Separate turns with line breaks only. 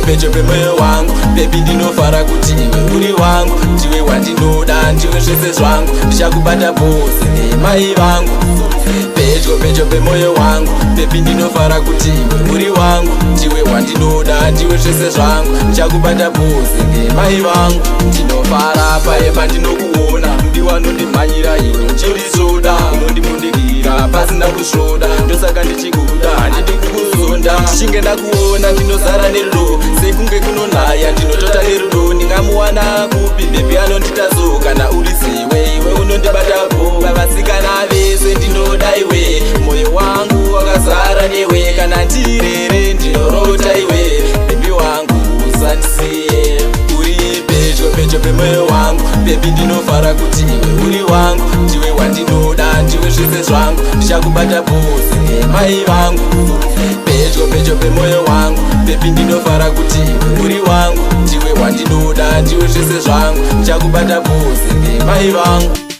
pedyo pemoyo wangu bebi ndinofara kuti iwe uri wangu ndiwe wandinoda ndiwe zvese zvangu ndichakubata pose nemai vangu pedyo pemoyo wangu bebi ndinofara kuti iwe uri wangu ndiwe wandinoda ndiwe zvese zvangu ndichakubata pose nemai vangu ndinofara paemba ndinokuona mudi wanondimhanyira iwe uchirizoda unondimundikira pasina kusvoda ndosaka ndichikuda handikukuzonda ndichinge ndakuona ndinozara nerudo sekunge kunonaya ndinotota nerudo ndingamuwana kupi bebi anonditazo kana uri ziwe iwe unondibatapo vavasikana vese ndinoda iwe moyo wangu wakazara newe kana ndirere ndinorota iwe bebi wangu usandisiye uri pedyo pemoyo wangu bebi ndinofara kuti iwe uri wangu ndiwe wandinoda ndiwe zvese zvangu ndichakubata pose nemai vangu pedyo pemoyo wangu bebi ndinofara kuti iwe uri wangu ndiwe wandinoda ndiwe zvese zvangu ndichakubata pose nemai vangu.